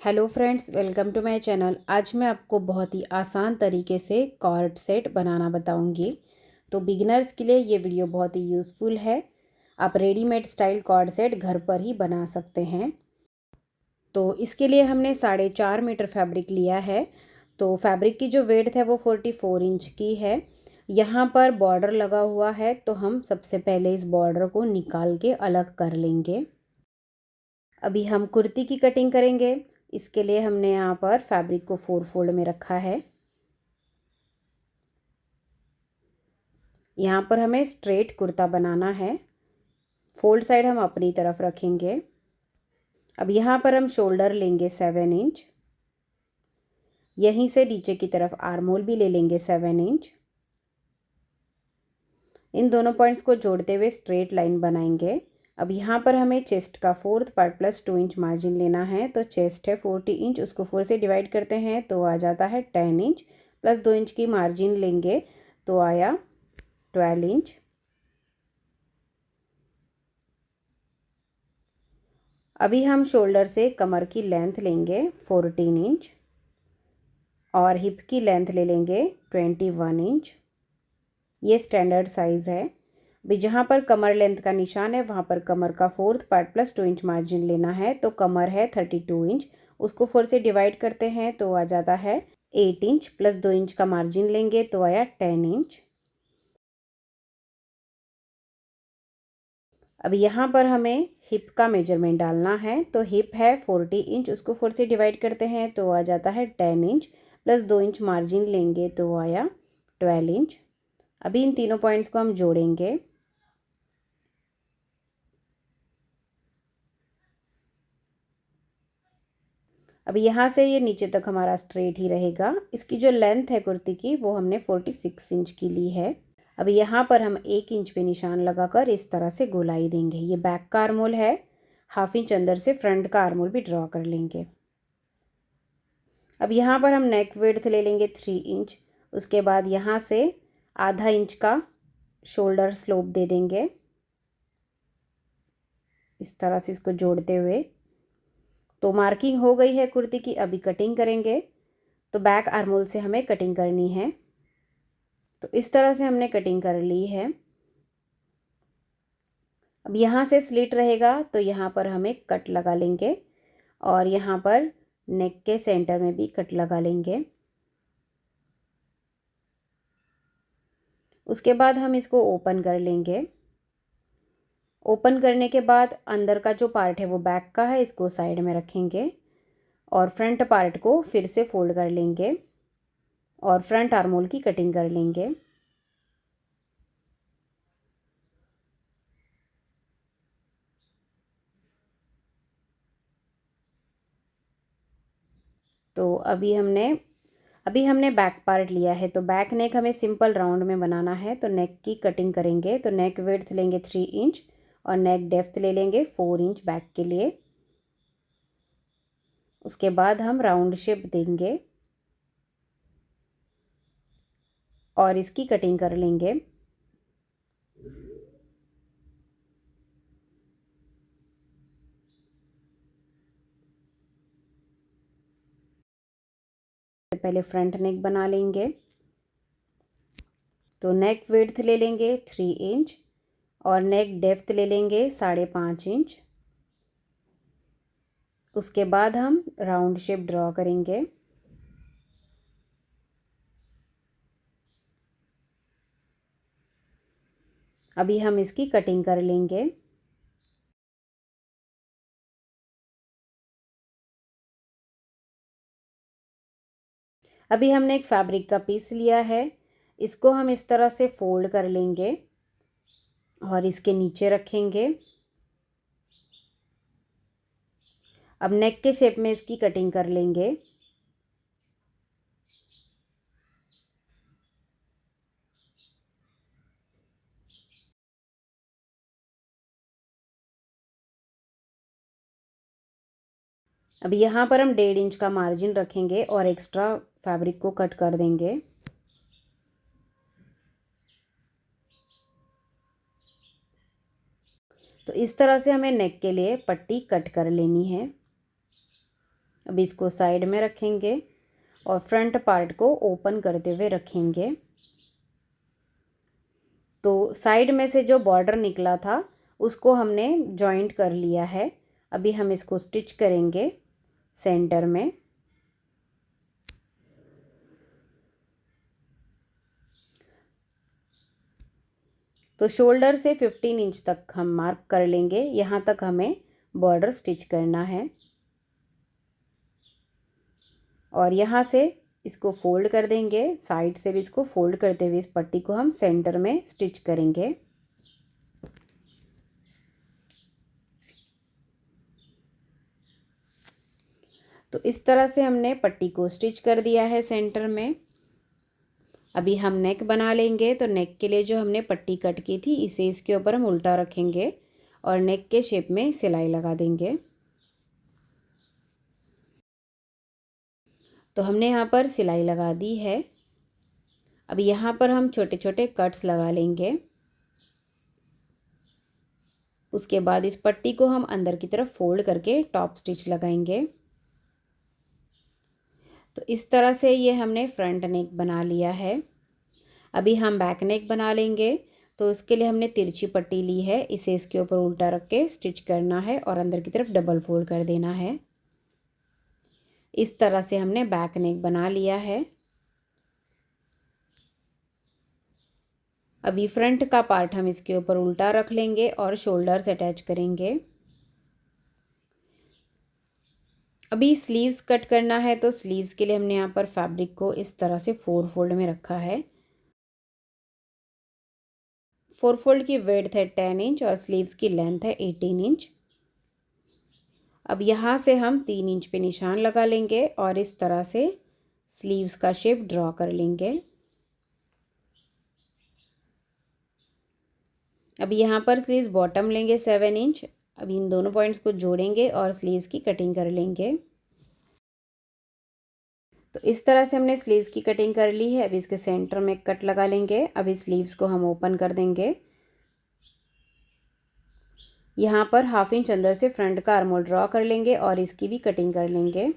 Hello friends, welcome to my channel. आज मैं आपको बहुत ही आसान तरीके से कॉर्ड सेट बनाना बताऊंगी। तो बिगिनर्स के लिए ये वीडियो बहुत ही यूज़फुल है। आप रेडीमेड स्टाइल कॉर्ड सेट घर पर ही बना सकते हैं। तो इसके लिए हमने 4.5 मीटर फैब्रिक लिया है। तो फैब्रिक की जो वेड्थ है वो 44 इंच की है। यहाँ पर बॉर्डर लगा हुआ है, तो हम सबसे पहले इस बॉर्डर को निकाल के अलग कर लेंगे। अभी हम कुर्ती की कटिंग करेंगे। इसके लिए हमने यहाँ पर फैब्रिक को 4 फोल्ड में रखा है। यहाँ पर हमें स्ट्रेट कुर्ता बनाना है। फोल्ड साइड हम अपनी तरफ रखेंगे। अब यहाँ पर हम शोल्डर लेंगे 7 इंच। यहीं से नीचे की तरफ आर्म होल भी ले लेंगे 7 इंच। इन दोनों पॉइंट्स को जोड़ते हुए स्ट्रेट लाइन बनाएंगे। अब यहाँ पर हमें चेस्ट का 4th part plus 2 inch margin लेना है। तो चेस्ट है 40 इंच, उसको 4 से डिवाइड करते हैं तो आ जाता है 10 इंच। प्लस 2 इंच की मार्जिन लेंगे तो आया 12 इंच। अभी हम शोल्डर से कमर की लेंथ लेंगे 14 इंच और हिप की लेंथ ले लेंगे 21 इंच। ये स्टैंडर्ड साइज़ है। अभी जहाँ पर कमर लेंथ का निशान है वहाँ पर कमर का 4th part plus 2 inch margin लेना है। तो कमर है 32 इंच, उसको 4 से डिवाइड करते हैं तो आ जाता है 8 इंच। प्लस 2 इंच का मार्जिन लेंगे तो आया 10 इंच। अब यहाँ पर हमें हिप का मेजरमेंट डालना है। तो हिप है 40 इंच, उसको 4 से डिवाइड करते हैं तो आ जाता है 10 इंच। प्लस 2 इंच मार्जिन लेंगे तो आया 12 इंच। अभी इन तीनों पॉइंट्स को हम जोड़ेंगे। अब यहाँ से ये नीचे तक हमारा स्ट्रेट ही रहेगा। इसकी जो लेंथ है कुर्ती की वो हमने 46 इंच की ली है। अब यहाँ पर हम 1 इंच पे निशान लगाकर इस तरह से गोलाई देंगे। ये बैक का आर्मोल है। हाफ इंच अंदर से फ्रंट का आर्मोल भी ड्रॉ कर लेंगे। अब यहाँ पर हम नेक विड्थ ले लेंगे 3 इंच। उसके बाद यहाँ से आधा इंच का शोल्डर स्लोप दे देंगे इस तरह से, इसको जोड़ते हुए। तो मार्किंग हो गई है कुर्ती की। अभी कटिंग करेंगे। तो बैक आर्मोल से हमें कटिंग करनी है। तो इस तरह से हमने कटिंग कर ली है। अब यहाँ से स्लिट रहेगा तो यहाँ पर हमें कट लगा लेंगे और यहाँ पर नेक के सेंटर में भी कट लगा लेंगे। उसके बाद हम इसको ओपन कर लेंगे। ओपन करने के बाद अंदर का जो पार्ट है वो बैक का है, इसको साइड में रखेंगे और फ्रंट पार्ट को फिर से फोल्ड कर लेंगे और फ्रंट आर्मोल की कटिंग कर लेंगे। तो अभी हमने बैक पार्ट लिया है। तो बैक नेक हमें सिंपल राउंड में बनाना है। तो नेक की कटिंग करेंगे। तो नेक विड्थ लेंगे 3 इंच और नेक डेप्थ ले लेंगे 4 इंच बैक के लिए। उसके बाद हम राउंड शेप देंगे और इसकी कटिंग कर लेंगे। पहले फ्रंट नेक बना लेंगे। तो नेक विड्थ ले लेंगे 3 इंच और नेक डेप्थ ले लेंगे 5.5 इंच। उसके बाद हम राउंड शेप ड्रॉ करेंगे। अभी हम इसकी कटिंग कर लेंगे। अभी हमने एक फैब्रिक का पीस लिया है। इसको हम इस तरह से फोल्ड कर लेंगे और इसके नीचे रखेंगे। अब नेक के शेप में इसकी कटिंग कर लेंगे। अब यहाँ पर हम 1.5 इंच का मार्जिन रखेंगे और एक्स्ट्रा फैब्रिक को कट कर देंगे। तो इस तरह से हमें नेक के लिए पट्टी कट कर लेनी है। अब इसको साइड में रखेंगे और फ्रंट पार्ट को ओपन करते हुए रखेंगे। तो साइड में से जो बॉर्डर निकला था उसको हमने जॉइंट कर लिया है। अभी हम इसको स्टिच करेंगे सेंटर में। तो शोल्डर से 15 इंच तक हम मार्क कर लेंगे, यहाँ तक हमें बॉर्डर स्टिच करना है। और यहाँ से इसको फोल्ड कर देंगे, साइड से भी इसको फोल्ड करते हुए इस पट्टी को हम सेंटर में स्टिच करेंगे। तो इस तरह से हमने पट्टी को स्टिच कर दिया है सेंटर में। अभी हम नेक बना लेंगे। तो नेक के लिए जो हमने पट्टी कट की थी इसे इसके ऊपर हम उल्टा रखेंगे और नेक के शेप में सिलाई लगा देंगे। तो हमने यहाँ पर सिलाई लगा दी है। अब यहाँ पर हम छोटे छोटे कट्स लगा लेंगे। उसके बाद इस पट्टी को हम अंदर की तरफ फोल्ड करके टॉप स्टिच लगाएंगे। तो इस तरह से ये हमने फ्रंट नेक बना लिया है। अभी हम बैक नेक बना लेंगे। तो इसके लिए हमने तिरछी पट्टी ली है, इसे इसके ऊपर उल्टा रख के स्टिच करना है और अंदर की तरफ डबल फोल्ड कर देना है। इस तरह से हमने बैक नेक बना लिया है। अभी फ्रंट का पार्ट हम इसके ऊपर उल्टा रख लेंगे और शोल्डर से अटैच करेंगे। अभी स्लीव्स कट करना है। तो स्लीव्स के लिए हमने यहाँ पर फैब्रिक को इस तरह से 4 फोल्ड में रखा है। 4 फोल्ड की विड्थ है 10 इंच और स्लीव्स की लेंथ है 18 इंच। अब यहाँ से हम 3 इंच पे निशान लगा लेंगे और इस तरह से स्लीव्स का शेप ड्रॉ कर लेंगे। अब यहाँ पर स्लीव्स बॉटम लेंगे 7 इंच। अब इन दोनों पॉइंट्स को जोड़ेंगे और स्लीव्स की कटिंग कर लेंगे। तो इस तरह से हमने स्लीव्स की कटिंग कर ली है। अब इसके सेंटर में कट लगा लेंगे। अब इस स्लीव्स को हम ओपन कर देंगे। यहाँ पर 1/2 इंच अंदर से फ्रंट का आर्म होल ड्रॉ कर लेंगे और इसकी भी कटिंग कर लेंगे।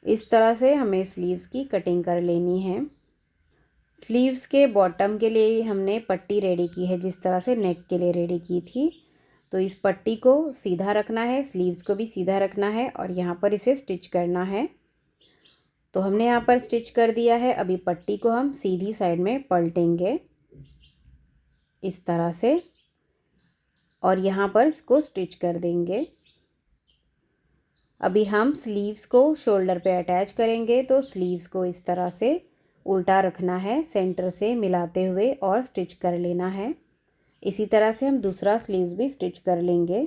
इस तरह से हमें स्लीव्स की कटिंग कर लेनी है। स्लीव्स के बॉटम के लिए हमने पट्टी रेडी की है, जिस तरह से नेक के लिए रेडी की थी। तो इस पट्टी को सीधा रखना है, स्लीव्स को भी सीधा रखना है और यहाँ पर इसे स्टिच करना है। तो हमने यहाँ पर स्टिच कर दिया है। अभी पट्टी को हम सीधी साइड में पलटेंगे इस तरह से और यहाँ पर इसको स्टिच कर देंगे। अभी हम स्लीव्स को शोल्डर पे अटैच करेंगे। तो स्लीव्स को इस तरह से उल्टा रखना है, सेंटर से मिलाते हुए और स्टिच कर लेना है। इसी तरह से हम दूसरा स्लीव्स भी स्टिच कर लेंगे।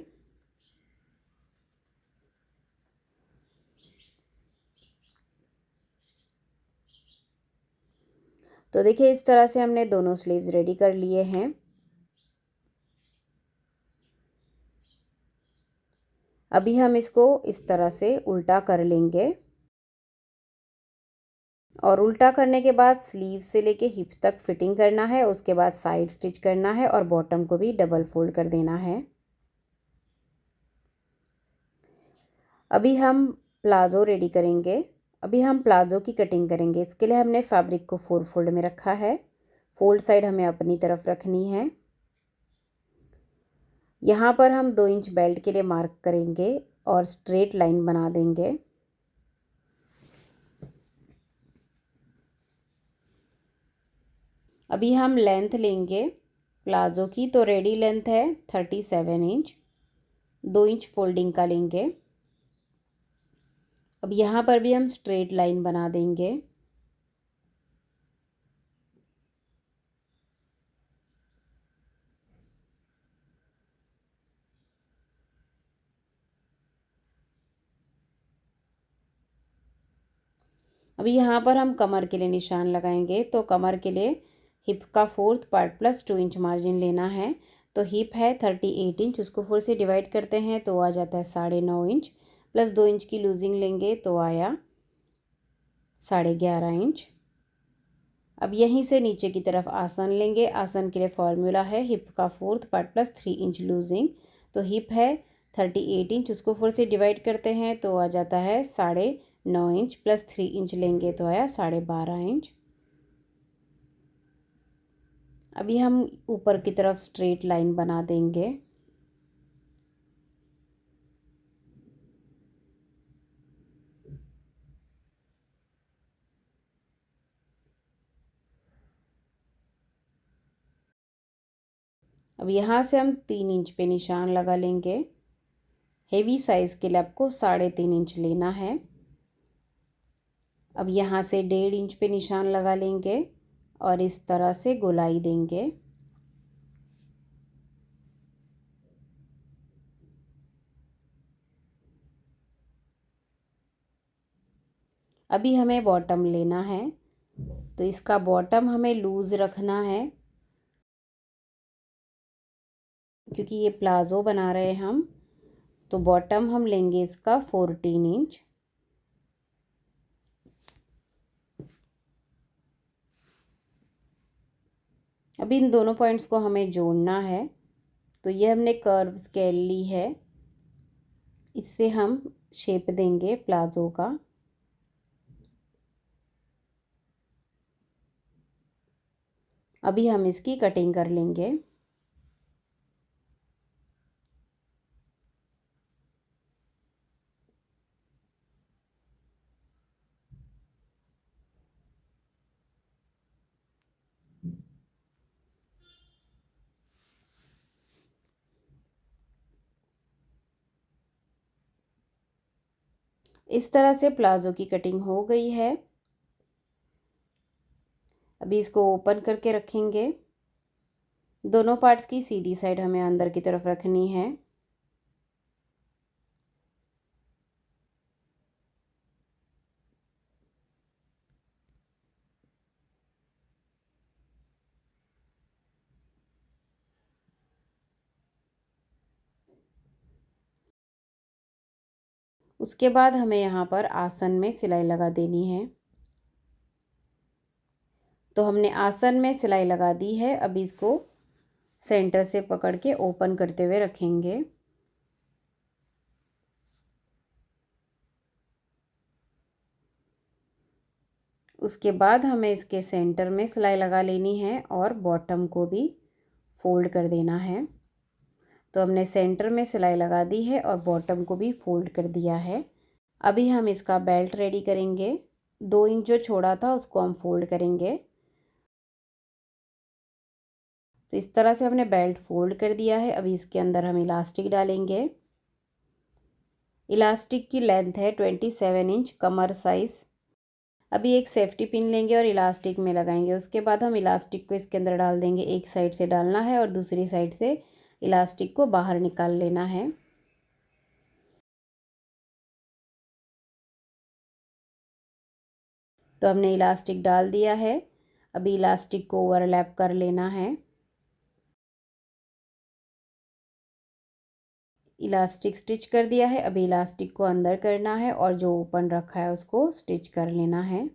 तो देखिए इस तरह से हमने दोनों स्लीव्स रेडी कर लिए हैं। अभी हम इसको इस तरह से उल्टा कर लेंगे और उल्टा करने के बाद स्लीव से लेके हिप तक फिटिंग करना है। उसके बाद साइड स्टिच करना है और बॉटम को भी डबल फोल्ड कर देना है। अभी हम प्लाज़ो रेडी करेंगे। अभी हम प्लाज़ो की कटिंग करेंगे। इसके लिए हमने फैब्रिक को 4 फोल्ड में रखा है। फोल्ड साइड हमें अपनी तरफ रखनी है। यहाँ पर हम 2 इंच बेल्ट के लिए मार्क करेंगे और स्ट्रेट लाइन बना देंगे। अभी हम लेंथ लेंगे प्लाज़ो की। तो रेडी लेंथ है 37 इंच। 2 इंच फोल्डिंग का लेंगे। अब यहाँ पर भी हम स्ट्रेट लाइन बना देंगे। अभी यहाँ पर हम कमर के लिए निशान लगाएंगे। तो कमर के लिए हिप का 4th part plus 2 inch margin लेना है। तो हिप है 38 इंच, उसको 4 से डिवाइड करते हैं तो आ जाता है 9.5 इंच, प्लस 2 इंच की लूजिंग लेंगे तो आया 11.5 इंच। अब यहीं से नीचे की तरफ आसन लेंगे। आसन के लिए फॉर्मूला है हिप का 4th part plus 3 inch losing. तो हिप है 38 इंच, उसको 4 से डिवाइड करते हैं तो आ जाता है 9.5 इंच, प्लस 3 इंच लेंगे तो आया 12.5 इंच। अभी हम ऊपर की तरफ स्ट्रेट लाइन बना देंगे। अब यहाँ से हम 3 इंच पे निशान लगा लेंगे। हेवी साइज़ के लिए आपको 3.5 इंच लेना है। अब यहाँ से 1.5 इंच पे निशान लगा लेंगे और इस तरह से गोलाई देंगे। अभी हमें बॉटम लेना है, तो इसका बॉटम हमें लूज़ रखना है क्योंकि ये प्लाज़ो बना रहे हैं हम। तो बॉटम हम लेंगे इसका 14 इंच। अभी इन दोनों पॉइंट्स को हमें जोड़ना है। तो ये हमने कर्व स्केल ली है, इससे हम शेप देंगे प्लाज़ो का। अभी हम इसकी कटिंग कर लेंगे। इस तरह से प्लाज़ो की कटिंग हो गई है। अभी इसको ओपन करके रखेंगे। दोनों पार्ट्स की सीधी साइड हमें अंदर की तरफ रखनी है। उसके बाद हमें यहाँ पर आसन में सिलाई लगा देनी है। तो हमने आसन में सिलाई लगा दी है। अभी इसको सेंटर से पकड़ के ओपन करते हुए रखेंगे। उसके बाद हमें इसके सेंटर में सिलाई लगा लेनी है और बॉटम को भी फोल्ड कर देना है। तो हमने सेंटर में सिलाई लगा दी है और बॉटम को भी फोल्ड कर दिया है। अभी हम इसका बेल्ट रेडी करेंगे। 2 इंच जो छोड़ा था उसको हम फोल्ड करेंगे। तो इस तरह से हमने बेल्ट फोल्ड कर दिया है। अभी इसके अंदर हम इलास्टिक डालेंगे। इलास्टिक की लेंथ है 27 इंच, कमर साइज़। अभी एक सेफ्टी पिन लेंगे और इलास्टिक में लगाएंगे। उसके बाद हम इलास्टिक को इसके अंदर डाल देंगे। एक साइड से डालना है और दूसरी साइड से इलास्टिक को बाहर निकाल लेना है। तो हमने इलास्टिक डाल दिया है। अभी इलास्टिक को ओवरलैप कर लेना है। इलास्टिक स्टिच कर दिया है। अभी इलास्टिक को अंदर करना है और जो ओपन रखा है उसको स्टिच कर लेना है।